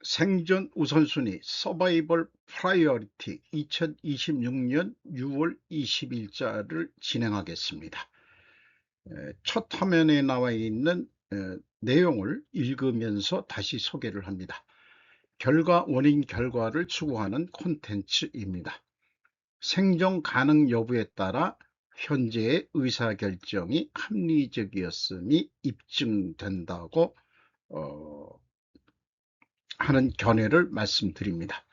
생존 우선순위 서바이벌 프라이어리티 2026년 6월 20일자를 진행하겠습니다. 첫 화면에 나와 있는 내용을 읽으면서 다시 소개를 합니다. 결과 원인 결과를 추구하는 콘텐츠입니다. 생존 가능 여부에 따라 현재의 의사결정이 합리적이었음이 입증된다고 하는 견해를 말씀드립니다.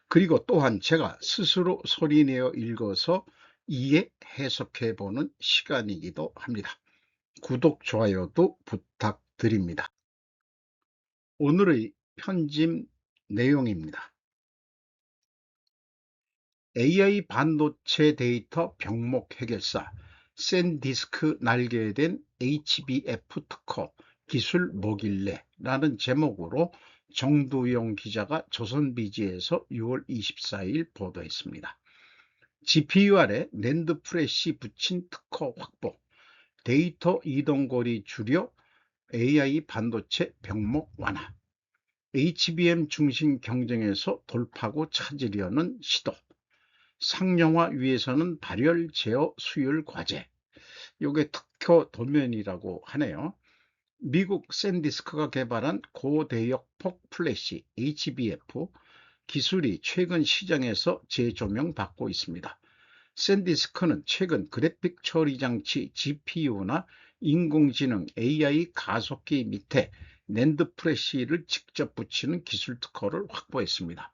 그리고 또한 제가 스스로 소리내어 읽어서 이해 해석해보는 시간이기도 합니다. 구독, 좋아요도 부탁드립니다. 오늘의 편집 내용입니다. AI 반도체 데이터 병목 해결사 샌디스크 날개에 댄 HBF 특허 기술 뭐길래 라는 제목으로 정두영 기자가 조선비지에서 6월 24일 보도했습니다. GPU 아래 낸드 프레시 붙인 특허 확보, 데이터 이동거리 줄여 AI 반도체 병목 완화, HBM 중심 경쟁에서 돌파구 찾으려는 시도, 상용화 위해서는 발열 제어 수율 과제, 요게 특허 도면이라고 하네요. 미국 샌디스크가 개발한 고대역폭 플래시 HBF 기술이 최근 시장에서 재조명받고 있습니다. 샌디스크는 최근 그래픽 처리 장치 GPU나 인공지능 AI 가속기 밑에 낸드 프레시를 직접 붙이는 기술 특허를 확보했습니다.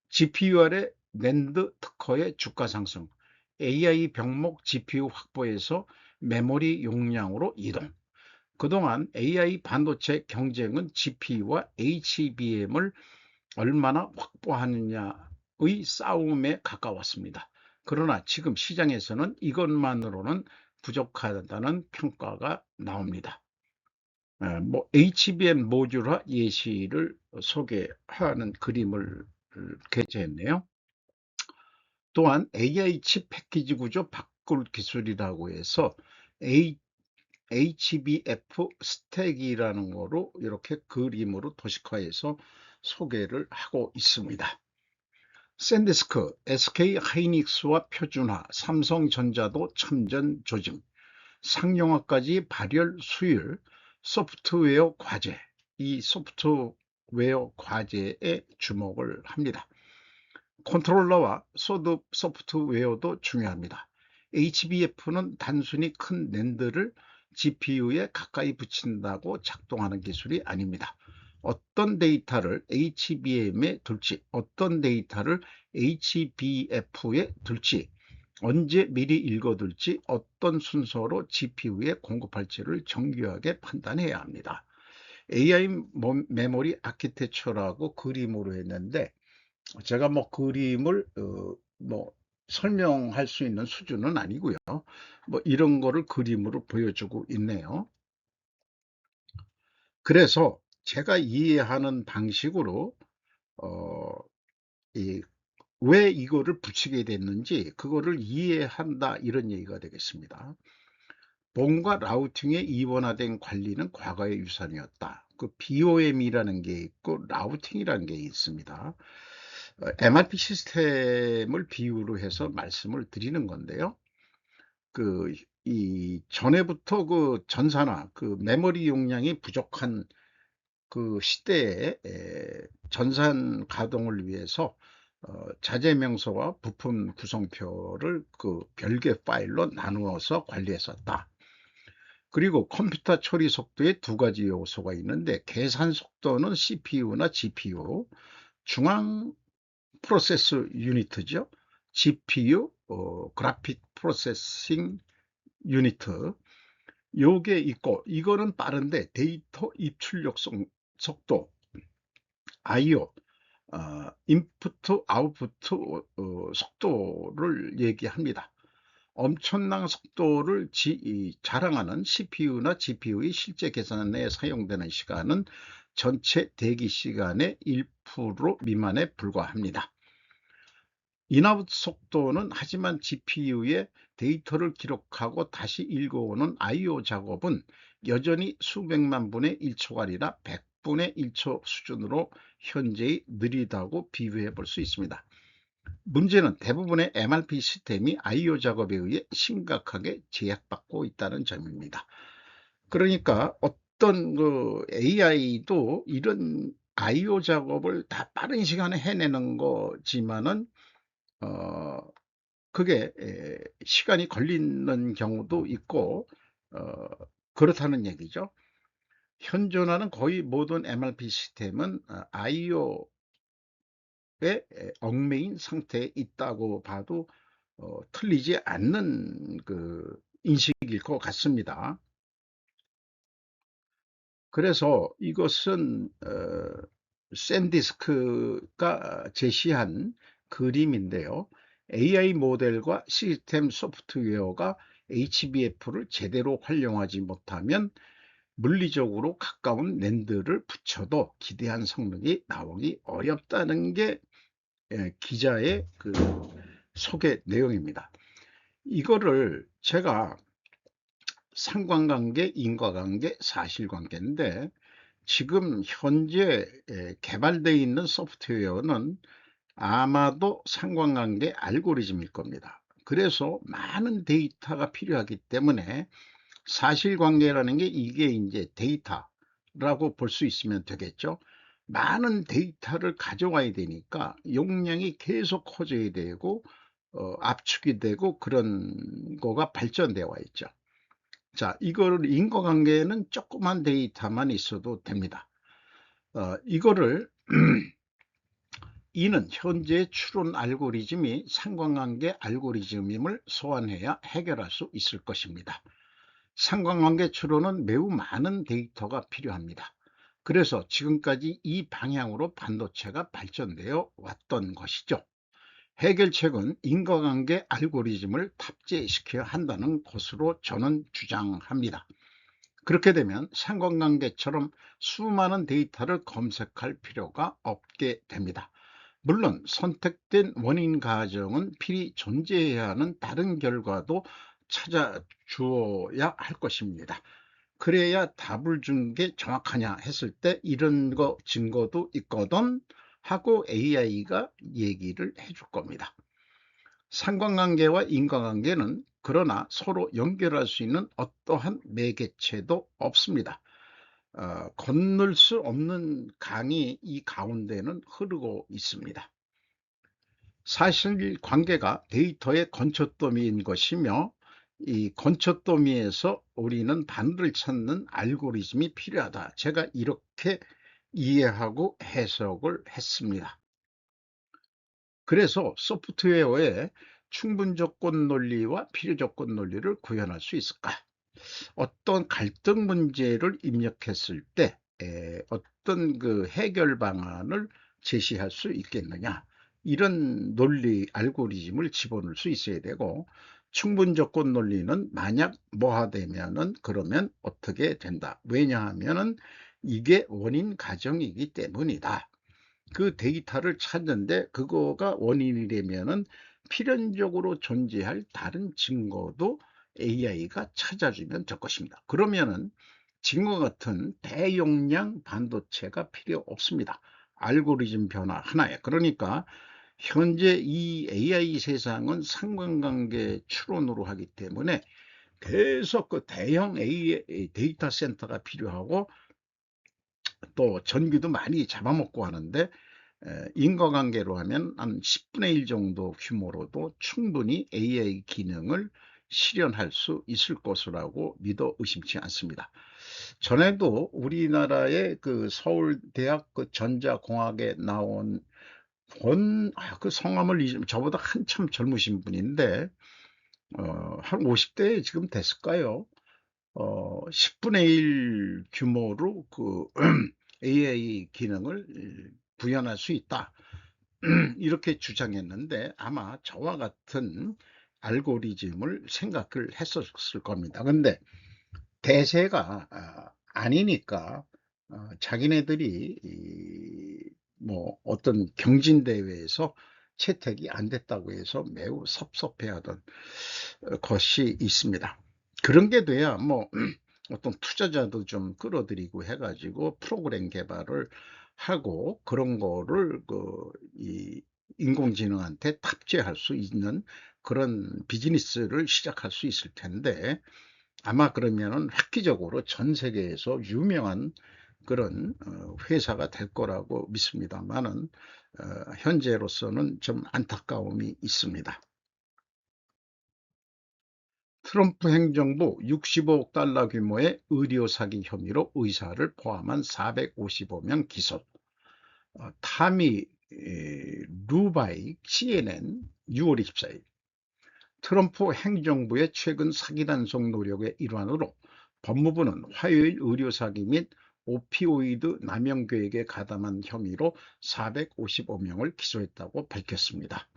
GPU 아래 낸드 특허의 주가 상승, AI 병목 GPU 확보에서 메모리 용량으로 이동. 그동안 AI 반도체 경쟁은 GPU와 HBM을 얼마나 확보하느냐의 싸움에 가까웠습니다. 그러나 지금 시장에서는 이것만으로는 부족하다는 평가가 나옵니다. HBM 모듈화 예시를 소개하는 그림을 게재했네요. 또한 AI 칩 패키지 구조 바꿀 기술이라고 해서 HBF 스택이라는 거로 이렇게 그림으로 도식화해서 소개를 하고 있습니다. 샌디스크, SK 하이닉스와 표준화, 삼성전자도 첨전 조짐, 상용화까지 발열 수율, 소프트웨어 과제, 이 소프트웨어 과제에 주목을 합니다. 컨트롤러와 소프트웨어도 중요합니다. HBF는 단순히 큰 낸드를 GPU에 가까이 붙인다고 작동하는 기술이 아닙니다. 어떤 데이터를 HBM에 둘지, 어떤 데이터를 HBF에 둘지, 언제 미리 읽어둘지, 어떤 순서로 GPU에 공급할지를 정교하게 판단해야 합니다. AI 메모리 아키텍처라고 그림으로 했는데 제가 그림을 설명할 수 있는 수준은 아니고요. 이런 거를 그림으로 보여주고 있네요. 그래서 제가 이해하는 방식으로 왜 이거를 붙이게 됐는지 그거를 이해한다, 이런 얘기가 되겠습니다. 본과 라우팅의 이원화된 관리는 과거의 유산이었다. 그 BOM이라는 게 있고 라우팅이라는 게 있습니다. MRP 시스템을 비유로 해서 말씀을 드리는 건데요. 이 전에부터 그 전산화, 그 메모리 용량이 부족한 그 시대에 전산 가동을 위해서 자재 명소와 부품 구성표를 그 별개 파일로 나누어서 관리했었다. 그리고 컴퓨터 처리 속도에 두 가지 요소가 있는데, 계산 속도는 CPU나 GPU, 중앙 프로세스 유니트죠. GPU, 그래픽 프로세싱 유니트, 요게 있고, 이거는 빠른데 데이터 입출력 속도, IO, 인풋 아웃풋 속도를 얘기합니다. 엄청난 속도를 자랑하는 CPU나 GPU의 실제 계산에 사용되는 시간은 전체 대기 시간의 1% 미만에 불과합니다. 인아웃 속도는 하지만 GPU에 데이터를 기록하고 다시 읽어오는 IO 작업은 여전히 수백만 분의 1초가 아니라 100분의 1초 수준으로 현재의 느리다고 비교해 볼 수 있습니다. 문제는 대부분의 MRP 시스템이 I/O 작업에 의해 심각하게 제약받고 있다는 점입니다. 그러니까 어떤 그 AI도 이런 I/O 작업을 다 빠른 시간에 해내는 거지만은 어 그게 시간이 걸리는 경우도 있고 어 그렇다는 얘기죠. 현존하는 거의 모든 MRP 시스템은 I/O에 얽매인 상태에 있다고 봐도 틀리지 않는 그 인식일 것 같습니다. 그래서 이것은 샌디스크가 제시한 그림인데요. AI 모델과 시스템 소프트웨어가 HBF를 제대로 활용하지 못하면 물리적으로 가까운 랜드를 붙여도 기대한 성능이 나오기 어렵다는 게 기자의 그 소개 내용입니다. 이거를 제가 상관관계, 인과관계, 사실관계인데 지금 현재 개발되어 있는 소프트웨어는 아마도 상관관계 알고리즘일 겁니다. 그래서 많은 데이터가 필요하기 때문에 사실관계라는 게 이게 이제 데이터라고 볼 수 있으면 되겠죠. 많은 데이터를 가져와야 되니까 용량이 계속 커져야 되고 압축이 되고 그런 거가 발전되어 있죠. 자, 이거를 인과관계는 조그만 데이터만 있어도 됩니다. 이거를 이는 현재 추론 알고리즘이 상관관계 알고리즘임을 소환해야 해결할 수 있을 것입니다. 상관관계 추론은 매우 많은 데이터가 필요합니다. 그래서 지금까지 이 방향으로 반도체가 발전되어 왔던 것이죠. 해결책은 인과관계 알고리즘을 탑재시켜야 한다는 것으로 저는 주장합니다. 그렇게 되면 상관관계처럼 수많은 데이터를 검색할 필요가 없게 됩니다. 물론 선택된 원인 가정은 필히 존재해야 하는 다른 결과도 찾아주어야 할 것입니다. 그래야 답을 준 게 정확하냐 했을 때 이런 거 증거도 있거든 하고 AI가 얘기를 해줄 겁니다. 상관관계와 인과관계는 그러나 서로 연결할 수 있는 어떠한 매개체도 없습니다. 건널 수 없는 강이 이 가운데는 흐르고 있습니다. 사실관계가 데이터의 건초더미인 것이며 이 건초더미에서 우리는 반을 찾는 알고리즘이 필요하다. 제가 이렇게 이해하고 해석을 했습니다. 그래서 소프트웨어에 충분조건 논리와 필요조건 논리를 구현할 수 있을까? 어떤 갈등 문제를 입력했을 때 어떤 그 해결 방안을 제시할 수 있겠느냐, 이런 논리 알고리즘을 집어넣을 수 있어야 되고, 충분조건 논리는 만약 뭐하 되면은 그러면 어떻게 된다, 왜냐하면은 이게 원인 가정이기 때문이다. 그 데이터를 찾는데 그거가 원인이 되면은 필연적으로 존재할 다른 증거도 AI가 찾아주면 될 것입니다. 그러면은 지금과 같은 대용량 반도체가 필요 없습니다. 알고리즘 변화 하나에. 그러니까 현재 이 AI 세상은 상관관계 추론으로 하기 때문에 계속 그 대형 AI 데이터 센터가 필요하고 또 전기도 많이 잡아먹고 하는데 인과관계로 하면 한 10분의 1 정도 규모로도 충분히 AI 기능을 실현할 수 있을 것이라고 믿어 의심치 않습니다. 전에도 우리나라의 그 서울대학 그 전자공학에 나온 그 성함을 저보다 한참 젊으신 분인데 한 50대 지금 됐을까요? 10분의 1 규모로 그 AI 기능을 구현할 수 있다. 이렇게 주장했는데 아마 저와 같은 알고리즘을 생각을 했었을 겁니다. 근데 대세가 아니니까 자기네들이 뭐 어떤 경진대회에서 채택이 안 됐다고 해서 매우 섭섭해하던 것이 있습니다. 그런 게 돼야 뭐 어떤 투자자도 좀 끌어들이고 해가지고 프로그램 개발을 하고 그런 거를 이 인공지능한테 탑재할 수 있는 그런 비즈니스를 시작할 수 있을 텐데, 아마 그러면은 획기적으로 전 세계에서 유명한 그런 회사가 될 거라고 믿습니다만은, 현재로서는 좀 안타까움이 있습니다. 트럼프 행정부 65억 달러 규모의 의료 사기 혐의로 의사를 포함한 455명 기소. 타미 루바이 CNN 6월 24일. 트럼프 행정부의 최근 사기 단속 노력의 일환으로 법무부는 화요일 의료 사기 및 오피오이드 남용 계획에 가담한 혐의로 455명을 기소했다고 밝혔습니다.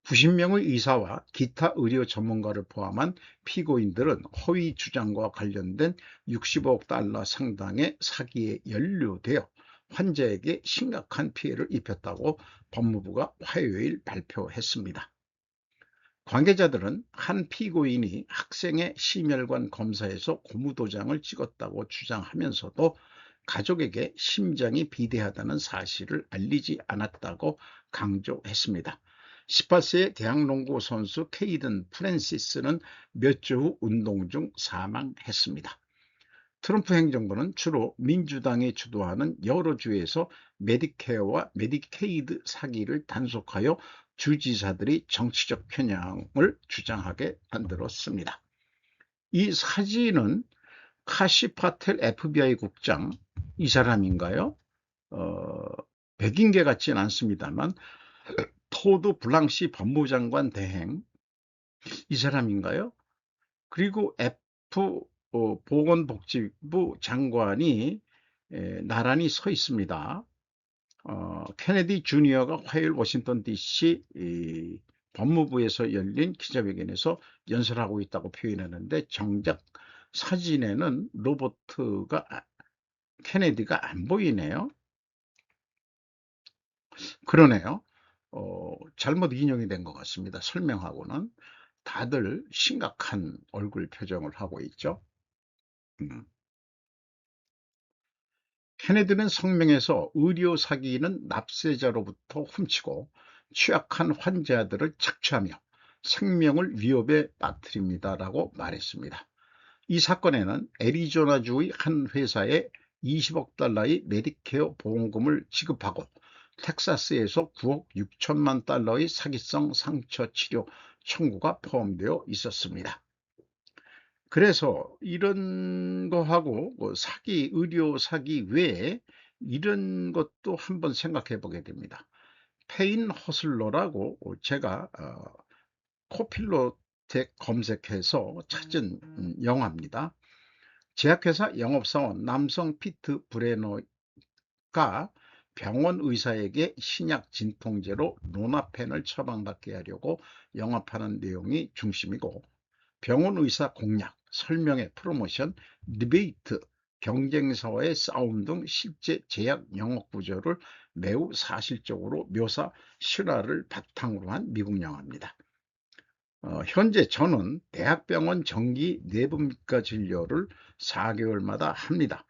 90명의 의사와 기타 의료 전문가를 포함한 피고인들은 허위 주장과 관련된 65억 달러 상당의 사기에 연루되어 환자에게 심각한 피해를 입혔다고 법무부가 화요일 발표했습니다. 관계자들은 한 피고인이 학생의 심혈관 검사에서 고무도장을 찍었다고 주장하면서도 가족에게 심장이 비대하다는 사실을 알리지 않았다고 강조했습니다. 18세의 대학농구 선수 케이든 프랜시스는 몇 주 후 운동 중 사망했습니다. 트럼프 행정부는 주로 민주당이 주도하는 여러 주에서 메디케어와 메디케이드 사기를 단속하여 주지사들이 정치적 편향을 주장하게 만들었습니다. 이 사진은 카시 파텔 FBI 국장, 이 사람인가요? 백인계 같지는 않습니다만, 토드 블랑시 법무장관 대행, 이 사람인가요? 그리고 보건복지부 장관이 나란히 서 있습니다. 케네디 주니어가 화요일 워싱턴 DC 법무부에서 열린 기자회견에서 연설하고 있다고 표현했는데, 정작 사진에는 케네디가 안 보이네요. 그러네요. 잘못 인용이 된 것 같습니다. 설명하고는 다들 심각한 얼굴 표정을 하고 있죠. 케네디는 성명에서 의료 사기는 납세자로부터 훔치고 취약한 환자들을 착취하며 생명을 위협에 빠뜨립니다라고 말했습니다. 이 사건에는 애리조나주의 한 회사에 20억 달러의 메디케어 보험금을 지급하고 텍사스에서 9억 6천만 달러의 사기성 상처 치료 청구가 포함되어 있었습니다. 그래서 이런 거하고 의료 사기 외에 이런 것도 한번 생각해 보게 됩니다. 페인 허슬러라고 제가 코필로텍 검색해서 찾은 영화입니다. 제약회사 영업사원 남성 피트 브레너가 병원 의사에게 신약 진통제로 로나펜을 처방받게 하려고 영업하는 내용이 중심이고, 병원 의사 공략, 설명회, 프로모션, 디베이트, 경쟁사와의 싸움 등 실제 제약 영업 구조를 매우 사실적으로 묘사, 실화를 바탕으로 한 미국 영화입니다. 현재 저는 대학병원 정기 내분비과 진료를 4개월마다 합니다.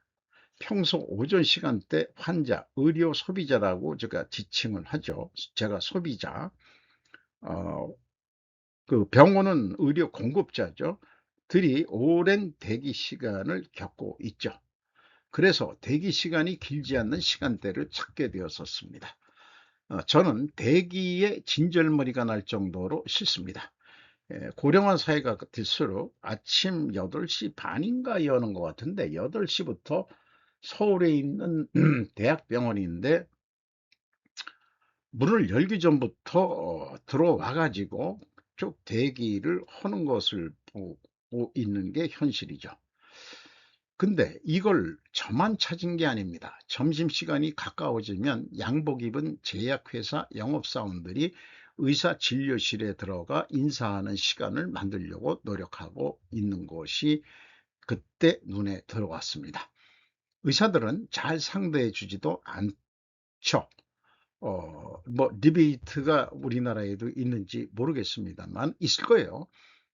평소 오전 시간대 환자, 의료 소비자라고 제가 지칭을 하죠. 제가 소비자. 그 병원은 의료 공급자죠. 들이 오랜 대기 시간을 겪고 있죠. 그래서 대기 시간이 길지 않는 시간대를 찾게 되었었습니다. 저는 대기에 진절머리가 날 정도로 싫습니다. 고령화 사회가 될수록 아침 8시 반인가 여는 것 같은데, 8시부터 서울에 있는 대학병원인데 문을 열기 전부터 들어와 가지고 쭉 대기를 하는 것을 보고 있는 게 현실이죠. 근데 이걸 저만 찾은 게 아닙니다. 점심시간이 가까워지면 양복 입은 제약회사 영업사원들이 의사 진료실에 들어가 인사하는 시간을 만들려고 노력하고 있는 것이 그때 눈에 들어왔습니다. 의사들은 잘 상대해 주지도 않죠. 디베이트가 우리나라에도 있는지 모르겠습니다만 있을 거예요.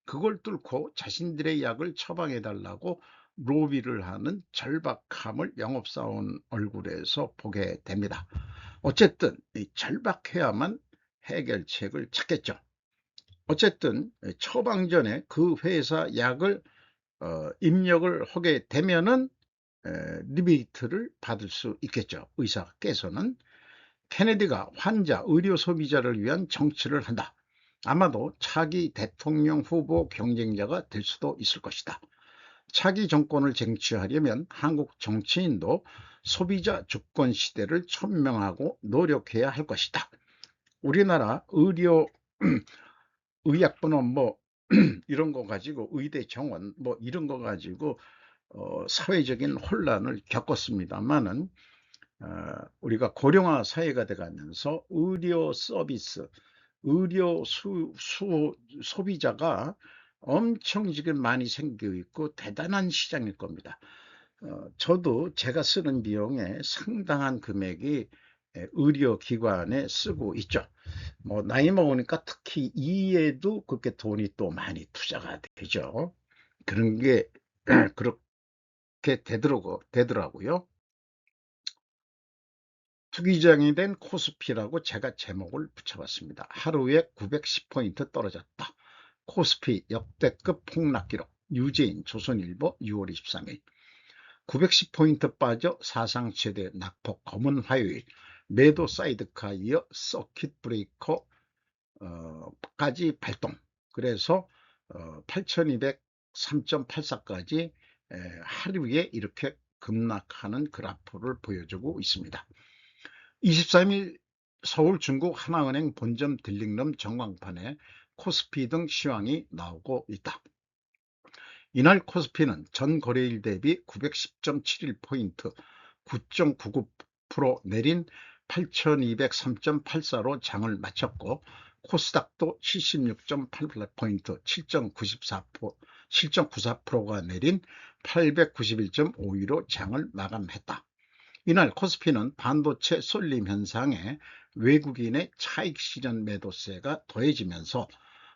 그걸 뚫고 자신들의 약을 처방해 달라고 로비를 하는 절박함을 영업사원 얼굴에서 보게 됩니다. 어쨌든 절박해야만 해결책을 찾겠죠. 어쨌든 처방전에 그 회사 약을 입력을 하게 되면은 리베이트를 받을 수 있겠죠. 의사께서는. 케네디가 환자, 의료 소비자를 위한 정치를 한다. 아마도 차기 대통령 후보 경쟁자가 될 수도 있을 것이다. 차기 정권을 쟁취하려면 한국 정치인도 소비자 주권 시대를 천명하고 노력해야 할 것이다. 우리나라 의약분원 이런 거 가지고 의대 정원 이런 거 가지고 사회적인 혼란을 겪었습니다만은 우리가 고령화 사회가 돼가면서 의료 서비스, 의료 소비자가 엄청 지금 많이 생기고 있고 대단한 시장일 겁니다. 저도 제가 쓰는 비용의 상당한 금액이 의료기관에 쓰고 있죠. 나이 먹으니까 특히 이에도 그렇게 돈이 또 많이 투자가 되죠. 그런 게 그렇게 되더라고요. 투기장이 된 코스피라고 제가 제목을 붙여봤습니다. 하루에 910포인트 떨어졌다. 코스피 역대급 폭락 기록. 유재인 조선일보 6월 23일. 910포인트 빠져 사상 최대 낙폭 검은 화요일. 매도 사이드카 이어 서킷 브레이커까지 발동. 그래서 8200 3.84까지 하루에 이렇게 급락하는 그래프를 보여주고 있습니다. 23일 서울 중국 하나은행 본점 딜링룸 전광판에 코스피 등 시황이 나오고 있다. 이날 코스피는 전 거래일 대비 910.71포인트 9.99% 내린 8203.84로 장을 마쳤고, 코스닥도 76.88포인트 7.94%가 내린 891.52로 장을 마감했다. 이날 코스피는 반도체 쏠림 현상에 외국인의 차익 실현 매도세가 더해지면서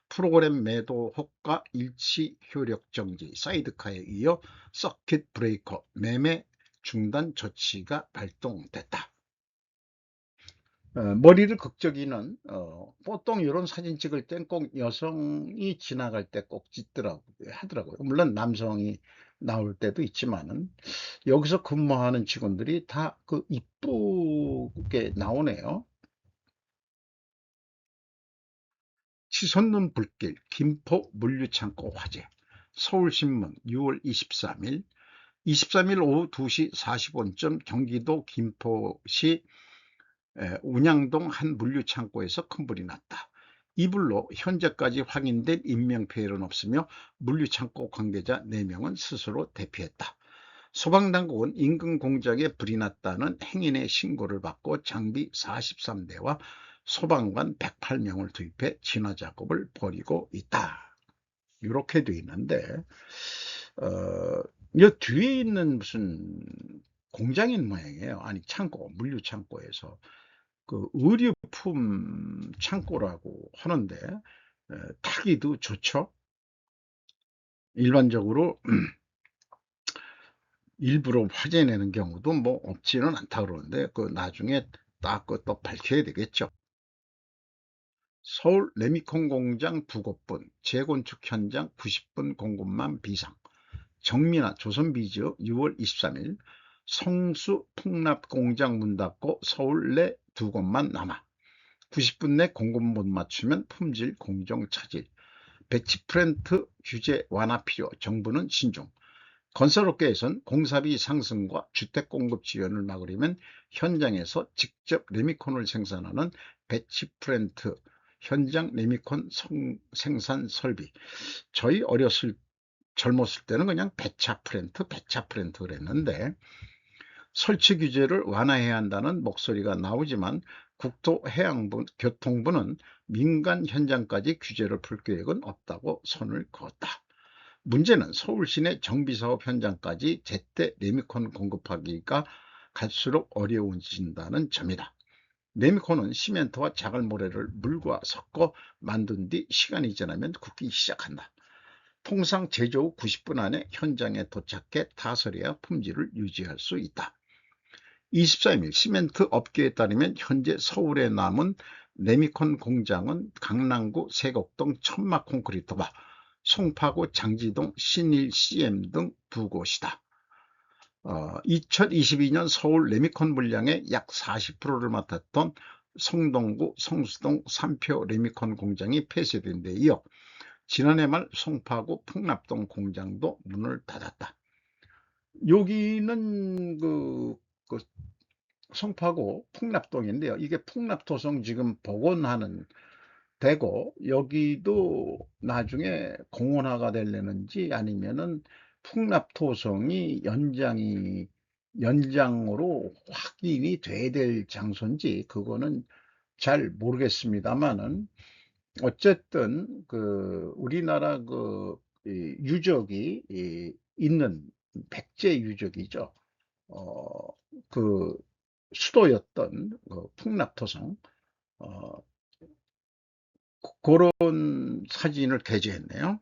프로그램 매도 호가 일치 효력 정지 사이드카에 이어 서킷 브레이커 매매 중단 조치가 발동됐다. 머리를 극적이는 보통 이런 사진 찍을 땐 꼭 여성이 지나갈 때 꼭 하더라고요. 물론 남성이 나올 때도 있지만은 여기서 근무하는 직원들이 다 이쁘게 나오네요. 치솟는 불길 김포 물류창고 화재. 서울신문 6월 23일. 23일 오후 2시 45분 경기도 김포시 운양동 한 물류창고에서 큰 불이 났다. 이 불로 현재까지 확인된 인명피해는 없으며 물류창고 관계자 4명은 스스로 대피했다. 소방당국은 인근 공장에 불이 났다는 행인의 신고를 받고 장비 43대와 소방관 108명을 투입해 진화 작업을 벌이고 있다. 이렇게 돼 있는데 이 뒤에 있는 무슨 공장인 모양이에요. 아니 물류창고에서 의류품 창고라고 하는데 타기도 좋죠. 일반적으로 일부러 화재 내는 경우도 없지는 않다 그러는데 나중에 딱 또 밝혀야 되겠죠. 서울 레미콘 공장 부고분 재건축 현장 90분 공급망 비상. 정민아 조선비즈 6월 23일. 성수 풍납 공장 문 닫고 서울 내 2곳만 남아. 90분 내 공급 못 맞추면 품질 공정 차질. 배치 프렌트 규제 완화 필요. 정부는 신중. 건설업계에선 공사비 상승과 주택 공급 지연을 막으려면 현장에서 직접 레미콘을 생산하는 배치 프렌트 현장 레미콘 생산 설비. 저희 젊었을 때는 그냥 배차 프렌트 그랬는데 설치 규제를 완화해야 한다는 목소리가 나오지만 국토해양부 교통부는 민간 현장까지 규제를 풀 계획은 없다고 선을 그었다. 문제는 서울 시내 정비사업 현장까지 제때 레미콘 공급하기가 갈수록 어려워진다는 점이다. 레미콘은 시멘트와 자갈모래를 물과 섞어 만든 뒤 시간이 지나면 굳기 시작한다. 통상 제조 후 90분 안에 현장에 도착해 타설해야 품질을 유지할 수 있다. 24일 시멘트 업계에 따르면 현재 서울에 남은 레미콘 공장은 강남구 세곡동 천막 콘크리트와 송파구 장지동 신일 CM 등 두 곳이다. 2022년 서울 레미콘 물량의 약 40%를 맡았던 성동구 성수동 삼표 레미콘 공장이 폐쇄된 데 이어 지난해 말 송파구 풍납동 공장도 문을 닫았다. 여기는 그 송파구 풍납동인데요. 이게 풍납토성 지금 복원하는 되고, 여기도 나중에 공원화가 되려는지 아니면은 풍납토성이 연장으로 확인이 돼야 될 장소인지 그거는 잘 모르겠습니다만은, 어쨌든 우리나라 유적이 있는 백제 유적이죠. 어, 그 수도였던 풍납토성, 어, 그런 사진을 게재했네요.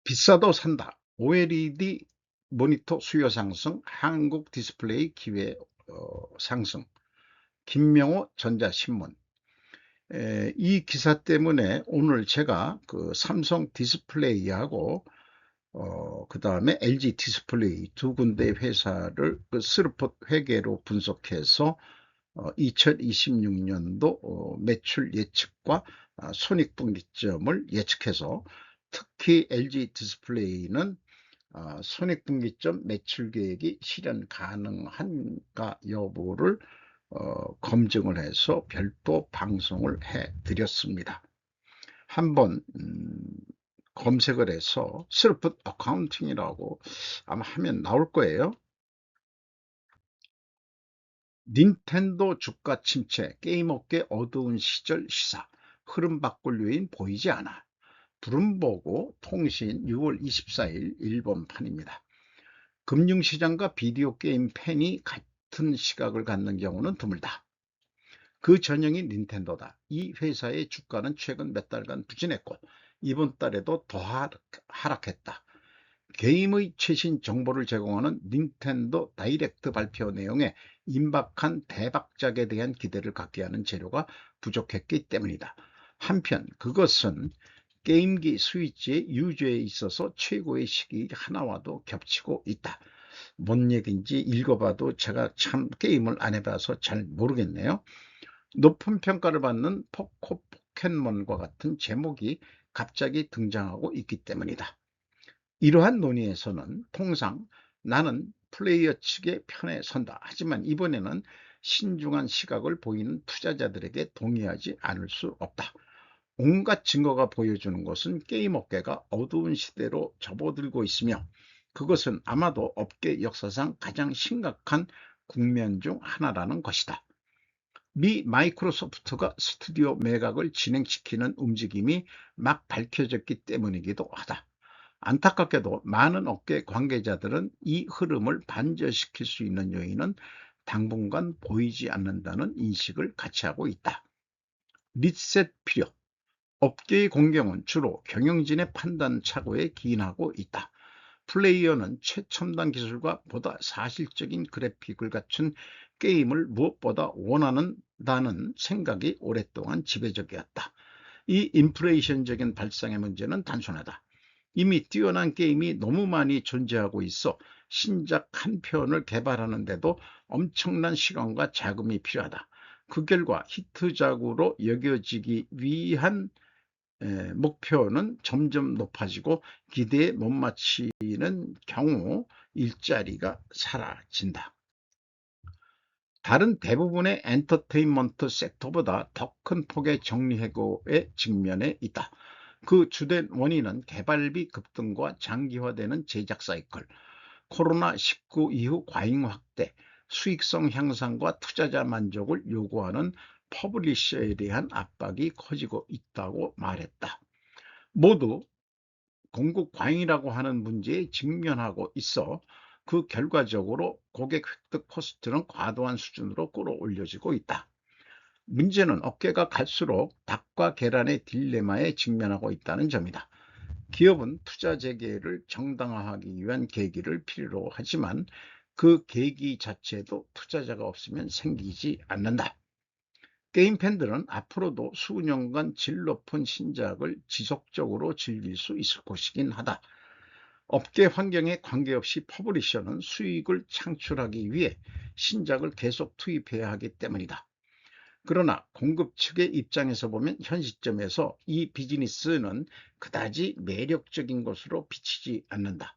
비싸도 산다. OLED 모니터 수요 상승, 한국 디스플레이 기회 상승. 김명호 전자신문. 이 기사 때문에 오늘 제가 삼성 디스플레이하고 그 다음에 LG 디스플레이 두 군데 회사를 스루폿 회계로 분석해서 2026년도 매출 예측과 손익분기점을 예측해서, 특히 LG 디스플레이는 손익분기점 매출 계획이 실현 가능한가 여부를 검증을 해서 별도 방송을 해 드렸습니다. 한번 검색을 해서 스루폿 어카운팅이라고 아마 하면 나올 거예요. 닌텐도 주가 침체, 게임업계 어두운 시절 시사, 흐름 바꿀 요인 보이지 않아. 브룸버그 통신 6월 24일 일본판입니다. 금융시장과 비디오 게임 팬이 같은 시각을 갖는 경우는 드물다. 그 전형이 닌텐도다. 이 회사의 주가는 최근 몇 달간 부진했고 이번 달에도 더 하락했다. 게임의 최신 정보를 제공하는 닌텐도 다이렉트 발표 내용에 임박한 대박작에 대한 기대를 갖게 하는 재료가 부족했기 때문이다. 한편 그것은 게임기 스위치의 유저에 있어서 최고의 시기 하나와도 겹치고 있다. 뭔 얘기인지 읽어봐도 제가 참 게임을 안 해봐서 잘 모르겠네요. 높은 평가를 받는 포켓몬과 같은 제목이 갑자기 등장하고 있기 때문이다. 이러한 논의에서는 통상 나는 플레이어 측의 편에 선다. 하지만 이번에는 신중한 시각을 보이는 투자자들에게 동의하지 않을 수 없다. 온갖 증거가 보여주는 것은 게임 업계가 어두운 시대로 접어들고 있으며, 그것은 아마도 업계 역사상 가장 심각한 국면 중 하나라는 것이다. 미 마이크로소프트가 스튜디오 매각을 진행시키는 움직임이 막 밝혀졌기 때문이기도 하다. 안타깝게도 많은 업계 관계자들은 이 흐름을 반전시킬 수 있는 요인은 당분간 보이지 않는다는 인식을 같이 하고 있다. 리셋 필요. 업계의 공경은 주로 경영진의 판단 착오에 기인하고 있다. 플레이어는 최첨단 기술과 보다 사실적인 그래픽을 갖춘 게임을 무엇보다 원한다는 생각이 오랫동안 지배적이었다. 이 인플레이션적인 발상의 문제는 단순하다. 이미 뛰어난 게임이 너무 많이 존재하고 있어 신작 한 편을 개발하는데도 엄청난 시간과 자금이 필요하다. 그 결과 히트작으로 여겨지기 위한 목표는 점점 높아지고 기대에 못 미치는 경우 일자리가 사라진다. 다른 대부분의 엔터테인먼트 섹터보다 더 큰 폭의 정리해고에 직면해 있다. 그 주된 원인은 개발비 급등과 장기화되는 제작 사이클, 코로나19 이후 과잉 확대, 수익성 향상과 투자자 만족을 요구하는 퍼블리셔에 대한 압박이 커지고 있다고 말했다. 모두 공급 과잉이라고 하는 문제에 직면하고 있어 그 결과적으로 고객 획득 코스트는 과도한 수준으로 끌어올려지고 있다. 문제는 어깨가 갈수록 닭과 계란의 딜레마에 직면하고 있다는 점이다. 기업은 투자 재개를 정당화하기 위한 계기를 필요로 하지만 그 계기 자체도 투자자가 없으면 생기지 않는다. 게임 팬들은 앞으로도 수년간 질 높은 신작을 지속적으로 즐길 수 있을 것이긴 하다. 업계 환경에 관계없이 퍼블리셔는 수익을 창출하기 위해 신작을 계속 투입해야 하기 때문이다. 그러나 공급 측의 입장에서 보면 현 시점에서 이 비즈니스는 그다지 매력적인 것으로 비치지 않는다.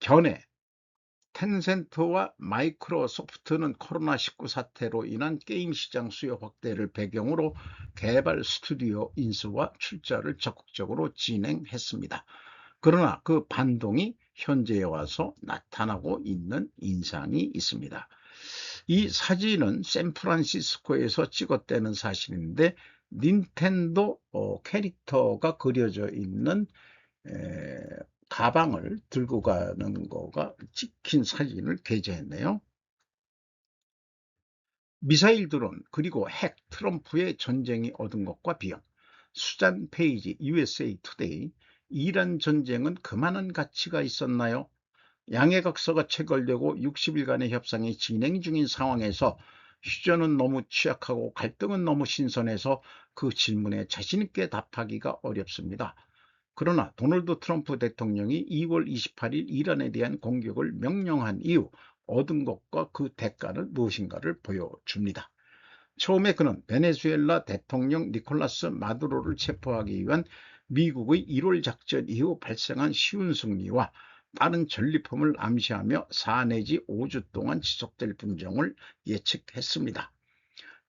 견해, 텐센트와 마이크로소프트는 코로나19 사태로 인한 게임 시장 수요 확대를 배경으로 개발 스튜디오 인수와 출자를 적극적으로 진행했습니다. 그러나 그 반동이 현재에 와서 나타나고 있는 인상이 있습니다. 이 사진은 샌프란시스코에서 찍었다는 사실인데 닌텐도 캐릭터가 그려져 있는 가방을 들고 가는 거가 찍힌 사진을 게재했네요. 미사일 드론 그리고 핵 트럼프의 전쟁이 얻은 것과 비용. 수잔 페이지 USA 투데이. 이란 전쟁은 그만한 가치가 있었나요? 양해 각서가 체결되고 60일간의 협상이 진행 중인 상황에서 휴전은 너무 취약하고 갈등은 너무 신선해서 그 질문에 자신 있게 답하기가 어렵습니다. 그러나 도널드 트럼프 대통령이 2월 28일 이란에 대한 공격을 명령한 이후 얻은 것과 그 대가는 무엇인가를 보여줍니다. 처음에 그는 베네수엘라 대통령 니콜라스 마두로를 체포하기 위한 미국의 1월 작전 이후 발생한 쉬운 승리와 빠른 전리품을 암시하며 4 내지 5주 동안 지속될 분쟁을 예측했습니다.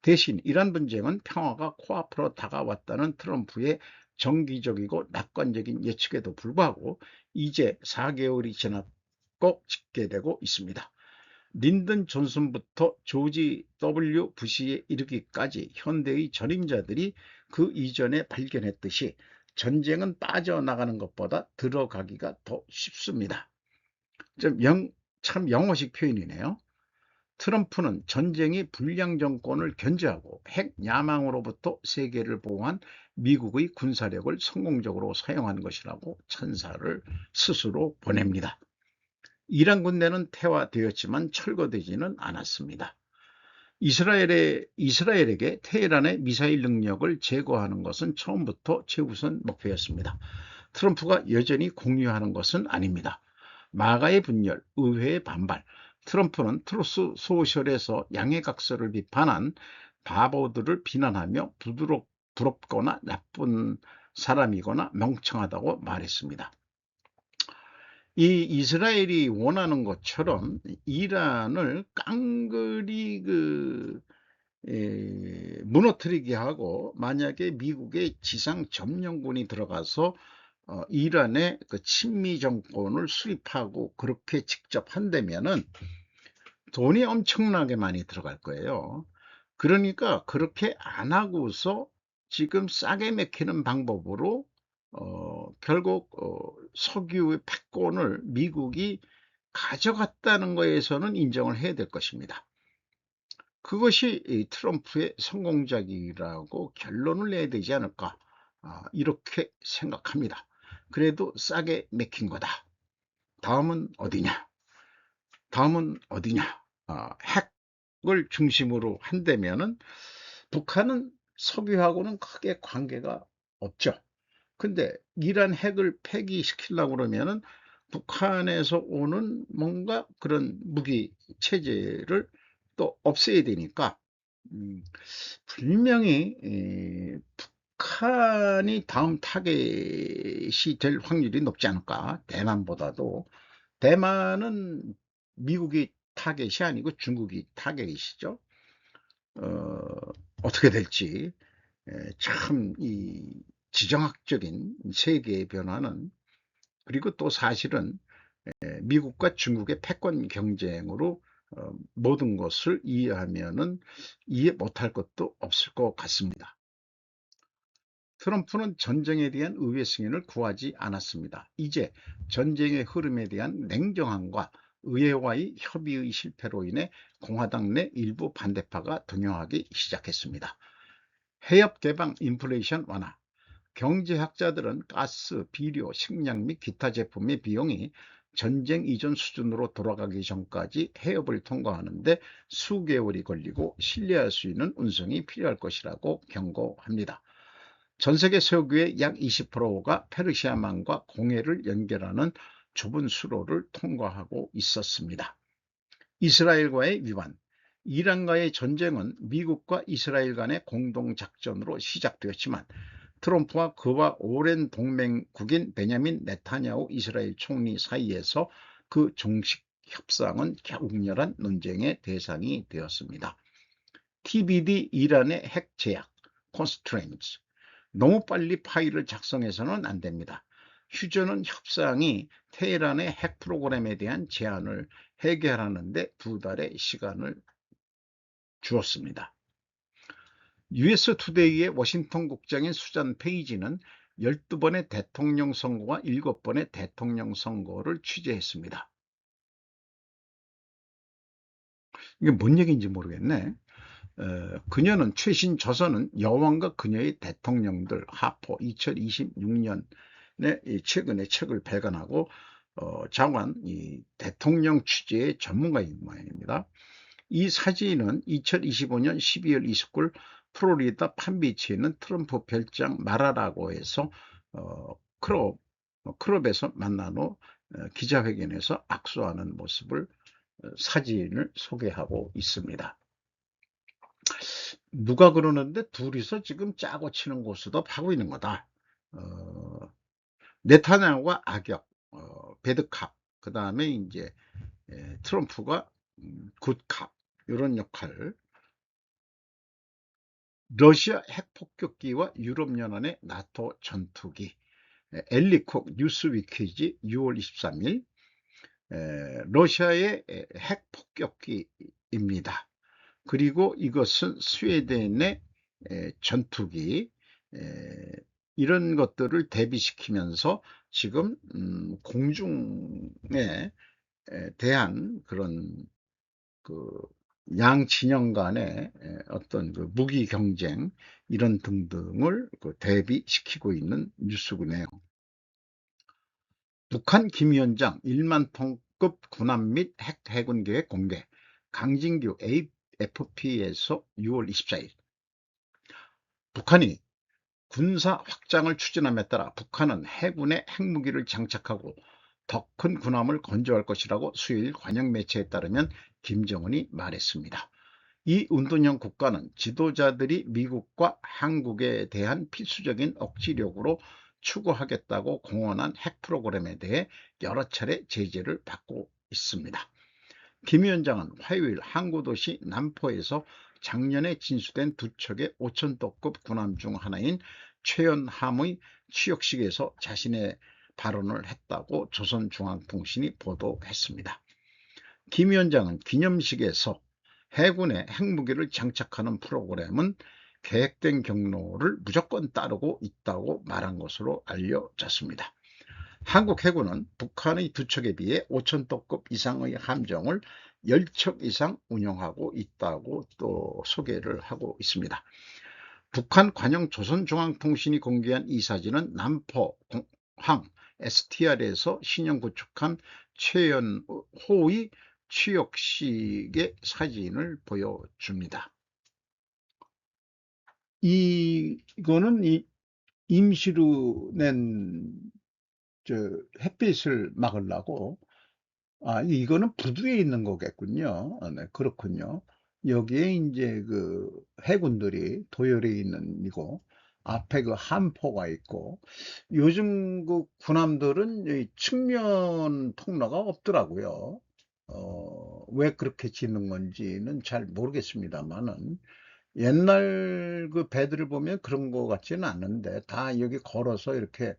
대신 이란 분쟁은 평화가 코앞으로 다가왔다는 트럼프의 정기적이고 낙관적인 예측에도 불구하고 이제 4개월이 지났고 집계되고 있습니다. 린든 존슨부터 조지 W 부시에 이르기까지 현대의 전임자들이 그 이전에 발견했듯이 전쟁은 빠져나가는 것보다 들어가기가 더 쉽습니다. 참 영어식 표현이네요. 트럼프는 전쟁이 불량 정권을 견제하고 핵 야망으로부터 세계를 보호한 미국의 군사력을 성공적으로 사용한 것이라고 찬사를 스스로 보냅니다. 이란 군대는 퇴화되었지만 철거되지는 않았습니다. 이스라엘에게 테헤란의 미사일 능력을 제거하는 것은 처음부터 최우선 목표였습니다. 트럼프가 여전히 공유하는 것은 아닙니다. 마가의 분열, 의회의 반발, 트럼프는 트루스 소셜에서 양해각서를 비판한 바보들을 비난하며 부럽거나 나쁜 사람이거나 멍청하다고 말했습니다. 이 이스라엘이 원하는 것처럼 이란을 깡그리 무너뜨리게 하고 만약에 미국의 지상 점령군이 들어가서 이란의 그 친미 정권을 수립하고 그렇게 직접 한다면은 돈이 엄청나게 많이 들어갈 거예요. 그러니까 그렇게 안 하고서 지금 싸게 맥히는 방법으로 결국 석유의 패권을 미국이 가져갔다는 거에서는 인정을 해야 될 것입니다. 그것이 이 트럼프의 성공작이라고 결론을 내야 되지 않을까, 이렇게 생각합니다. 그래도 싸게 맥힌 거다. 다음은 어디냐? 다음은 어디냐? 핵을 중심으로 한다면은 북한은 석유하고는 크게 관계가 없죠. 근데 이란 핵을 폐기시키려고 그러면은 북한에서 오는 뭔가 그런 무기 체제를 또 없애야 되니까 분명히 북한이 다음 타겟이 될 확률이 높지 않을까. 대만보다도. 대만은 미국이 타겟이 아니고 중국이 타겟이시죠. 어떻게 될지 참 이 지정학적인 세계의 변화는, 그리고 또 사실은 미국과 중국의 패권 경쟁으로 모든 것을 이해하면은 이해 못할 것도 없을 것 같습니다. 트럼프는 전쟁에 대한 의회 승인을 구하지 않았습니다. 이제 전쟁의 흐름에 대한 냉정함과 의회와의 협의의 실패로 인해 공화당 내 일부 반대파가 등용하기 시작했습니다. 해협 개방, 인플레이션 완화. 경제학자들은 가스, 비료, 식량 및 기타 제품의 비용이 전쟁 이전 수준으로 돌아가기 전까지 해협을 통과하는데 수개월이 걸리고 신뢰할 수 있는 운송이 필요할 것이라고 경고합니다. 전 세계 석유의 약 20%가 페르시아만과 공해를 연결하는 좁은 수로를 통과하고 있었습니다. 이스라엘과의 위반. 이란과의 전쟁은 미국과 이스라엘 간의 공동작전으로 시작되었지만 트럼프와 그와 오랜 동맹국인 베냐민 네타냐후 이스라엘 총리 사이에서 그 종식 협상은 격렬한 논쟁의 대상이 되었습니다. TBD 이란의 핵 제약, constraints. 너무 빨리 파일을 작성해서는 안 됩니다. 휴전은 협상이 테헤란의 핵 프로그램에 대한 제한을 해결하는데 2달의 시간을 주었습니다. US 투데이의 워싱턴 국장인 수잔 페이지는 12번의 대통령 선거와 7번의 대통령 선거를 취재했습니다. 이게 뭔 얘기인지 모르겠네. 그녀는 최신 저서는 여왕과 그녀의 대통령들 하퍼 2026년에 최근에 책을 발간하고 장관 대통령 취재의 전문가인 모양입니다. 이 사진은 2025년 12월 29일 플로리다 판비치에 있는 트럼프 별장 마라라고에서 클럽에서 만난 후 기자회견에서 악수하는 모습을 사진을 소개하고 있습니다. 누가 그러는데 둘이서 지금 짜고 치는 고스톱 하고 있는 거다. 네타냐후가 악역, 배드캅, 그 다음에 이제 트럼프가 굿캅, 이런 역할. 러시아 핵폭격기와 유럽연합의 나토 전투기. 엘리콕 뉴스위키지 6월 23일. 러시아의 핵폭격기입니다. 그리고 이것은 스웨덴의 전투기, 이런 것들을 대비시키면서 지금 공중에 대한 그런 양 진영 간의 어떤 무기 경쟁 이런 등등을 대비시키고 있는 뉴스군요. 북한 김 위원장 1만 톤급 군함 및 핵 해군 계획 공개. 강진규 AFP에서 6월 24일. 북한이 군사 확장을 추진함에 따라 북한은 해군에 핵무기를 장착하고 더 큰 군함을 건조할 것이라고 수요일 관영 매체에 따르면 김정은이 말했습니다. 이 운동형 국가는 지도자들이 미국과 한국에 대한 필수적인 억지력으로 추구하겠다고 공언한 핵 프로그램에 대해 여러 차례 제재를 받고 있습니다. 김 위원장은 화요일 항구도시 남포에서 작년에 진수된 2척의 5,000톤급 군함 중 하나인 최연함의 취역식에서 자신의 발언을 했다고 조선중앙통신이 보도했습니다. 김 위원장은 기념식에서 해군에 핵무기를 장착하는 프로그램은 계획된 경로를 무조건 따르고 있다고 말한 것으로 알려졌습니다. 한국 해군은 북한의 2척에 비해 5,000톤급 이상의 함정을 10척 이상 운영하고 있다고 또 소개를 하고 있습니다. 북한 관영 조선중앙통신이 공개한 이 사진은 남포 공항 STR에서 신형 구축함 최연호의 취역식의 사진을 보여줍니다. 이거는 임시로 낸 햇빛을 막으려고, 이거는 부두에 있는 거겠군요. 네, 그렇군요. 여기에 이제 그 해군들이 도열해 있는 이고, 앞에 그 함포가 있고, 요즘 그 군함들은 이 측면 통로가 없더라고요. 왜 그렇게 짓는 건지는 잘 모르겠습니다만은, 옛날 그 배들을 보면 그런 거 같지는 않는데, 다 여기 걸어서 이렇게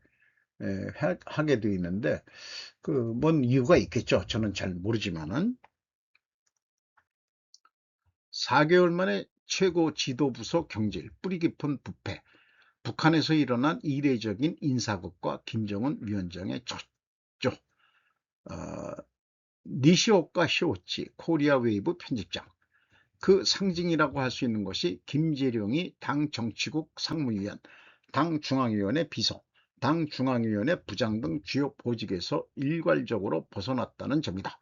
하게 돼 있는데, 뭔 이유가 있겠죠. 저는 잘 모르지만은. 4개월 만에 최고 지도부서 경질, 뿌리 깊은 부패. 북한에서 일어난 이례적인 인사극과 김정은 위원장의 쳤죠. 니시오카 쇼치 코리아 웨이브 편집장, 그 상징이라고 할 수 있는 것이 김재룡이 당 정치국 상무위원, 당 중앙위원회 비서, 당 중앙위원회 부장 등 주요 보직에서 일괄적으로 벗어났다는 점이다.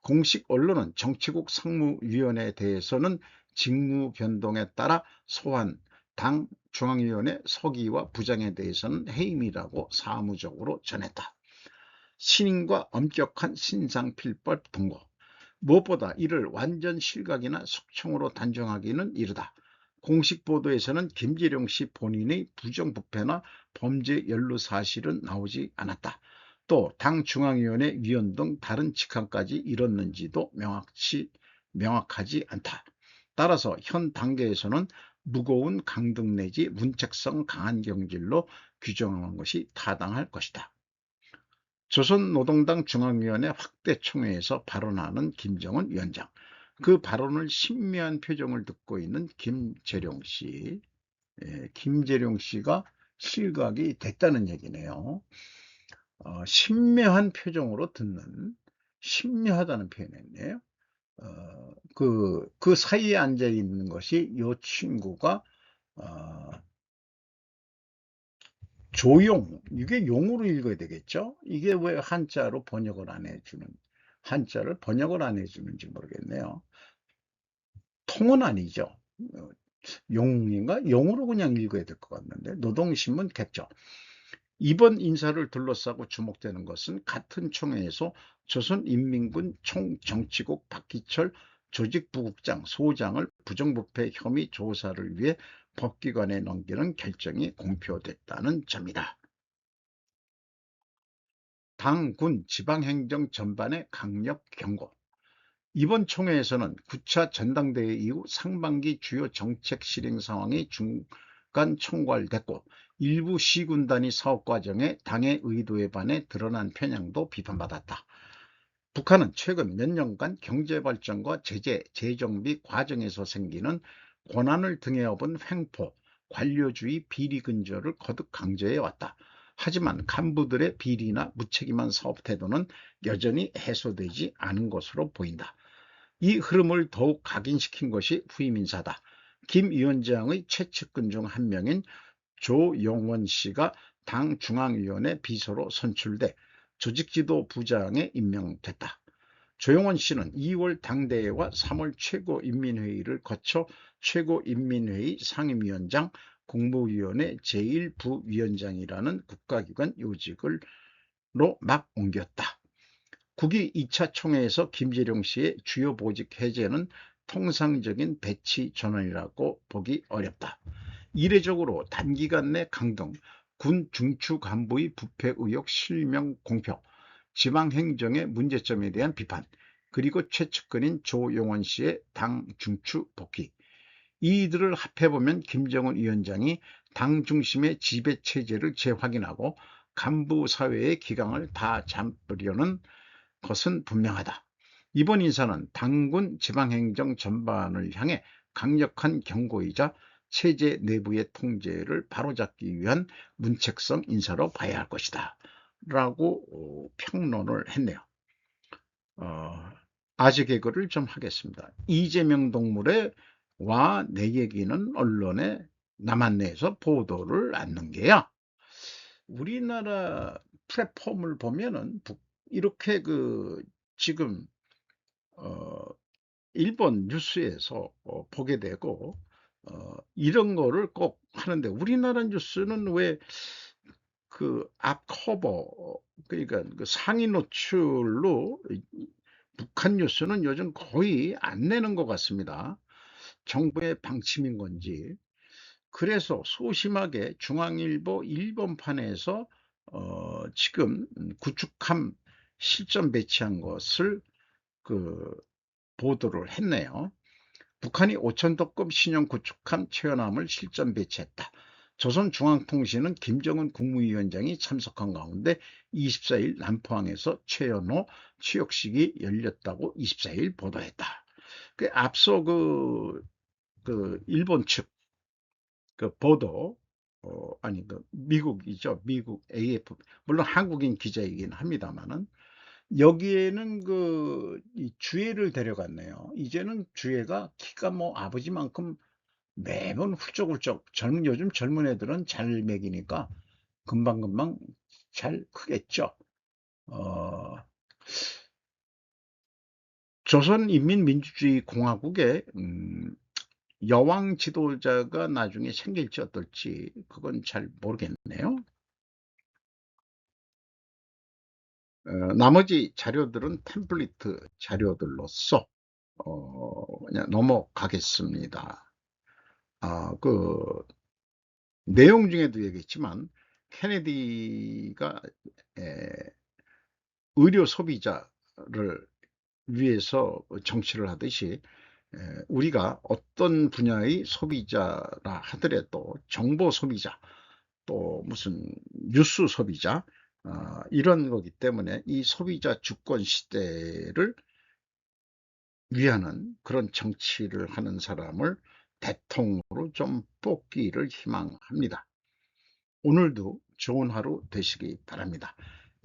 공식 언론은 정치국 상무위원회에 대해서는 직무 변동에 따라 소환, 당 중앙위원회 서기와 부장에 대해서는 해임이라고 사무적으로 전했다. 신인과 엄격한 신상필벌 통고, 무엇보다 이를 완전 실각이나 숙청으로 단정하기는 이르다. 공식 보도에서는 김재룡 씨 본인의 부정부패나 범죄 연루 사실은 나오지 않았다. 또 당 중앙위원회 위원 등 다른 직함까지 이뤘는지도 명확하지 않다. 따라서 현 단계에서는 무거운 강등 내지 문책성 강한 경질로 규정하는 것이 타당할 것이다. 조선노동당 중앙위원회 확대 총회에서 발언하는 김정은 위원장, 그 발언을 신묘한 표정을 듣고 있는 김재룡 씨, 김재룡 씨가 실각이 됐다는 얘기네요. 신묘한 표정으로 듣는, 신묘하다는 표현이었네요. 그 사이에 앉아 있는 것이 이 친구가 조용, 이게 용으로 읽어야 되겠죠? 이게 왜 한자로 번역을 안 해주는, 한자를 번역을 안 해주는지 모르겠네요. 통은 아니죠. 어, 용인가? 용으로 그냥 읽어야 될 것 같는데, 노동신문 겠죠. 이번 인사를 둘러싸고 주목되는 것은 같은 총회에서 조선인민군 총정치국 박기철 조직부국장 소장을 부정부패 혐의 조사를 위해 법기관에 넘기는 결정이 공표됐다는 점이다. 당, 군, 지방행정 전반의 강력 경고. 이번 총회에서는 9차 전당대회 이후 상반기 주요 정책 실행 상황이 중간 총괄됐고, 일부 시군단위 사업 과정에 당의 의도에 반해 드러난 편향도 비판받았다. 북한은 최근 몇 년간 경제발전과 제재, 재정비 과정에서 생기는 권한을 등에 업은 횡포, 관료주의 비리 근절을 거듭 강조해왔다. 하지만 간부들의 비리나 무책임한 사업 태도는 여전히 해소되지 않은 것으로 보인다. 이 흐름을 더욱 각인시킨 것이 후임 인사다. 김 위원장의 최측근 중 한 명인 조용원 씨가 당 중앙위원회 비서로 선출돼 조직지도 부장에 임명됐다. 조용원 씨는 2월 당대회와 3월 최고인민회의를 거쳐 최고인민회의 상임위원장, 국무위원회 제1부위원장이라는 국가기관 요직으로 막 옮겼다. 국위 2차 총회에서 김재룡 씨의 주요 보직 해제는 통상적인 배치 전환이라고 보기 어렵다. 이례적으로 단기간 내 강등, 군 중추 간부의 부패 의혹 실명 공표, 지방행정의 문제점에 대한 비판, 그리고 최측근인 조용원 씨의 당 중추 복귀, 이들을 합해보면 김정은 위원장이 당 중심의 지배체제를 재확인하고 간부 사회의 기강을 다 잡으려는 것은 분명하다. 이번 인사는 당군 지방행정 전반을 향해 강력한 경고이자 체제 내부의 통제를 바로잡기 위한 문책성 인사로 봐야 할 것이다 라고 평론을 했네요. 아재 개그를 좀 하겠습니다. 이재명 동물의 와 내 얘기는 언론에 남한내에서 보도를 않는 게야. 우리나라 플랫폼을 보면은 이렇게 지금 일본 뉴스에서 보게 되고 이런 거를 꼭 하는데, 우리나라 뉴스는 왜 그 앞커버, 그러니까 그 상위 노출로 북한 뉴스는 요즘 거의 안 내는 것 같습니다. 정부의 방침인 건지. 그래서 소심하게 중앙일보 일본판에서 지금 구축함 실전 배치한 것을 보도를 했네요. 북한이 5,000톤급 신형 구축함 최연함을 실전 배치했다. 조선중앙통신은 김정은 국무위원장이 참석한 가운데 24일 남포항에서 최연호 취역식이 열렸다고 24일 보도했다. 앞서 일본 측 보도, 아니 미국이죠. 미국 AF, 물론 한국인 기자이긴 합니다만은, 여기에는 이 주애를 데려갔네요. 이제는 주애가 키가 뭐 아버지만큼 매번 훌쩍훌쩍, 요즘 젊은 애들은 잘 먹이니까 금방금방 잘 크겠죠. 어 조선인민민주주의공화국의 여왕 지도자가 나중에 생길지 어떨지 그건 잘 모르겠네요. 나머지 자료들은 템플릿 자료들로서 그냥 넘어가겠습니다. 그 내용 중에도 얘기했지만 케네디가 에, 의료 소비자를 위해서 정치를 하듯이 우리가 어떤 분야의 소비자라 하더라도 정보 소비자, 또 무슨 뉴스 소비자, 이런 거기 때문에 이 소비자 주권 시대를 위하는 그런 정치를 하는 사람을 대통령으로 좀 뽑기를 희망합니다. 오늘도 좋은 하루 되시기 바랍니다.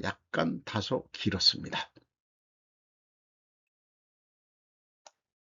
약간 다소 길었습니다.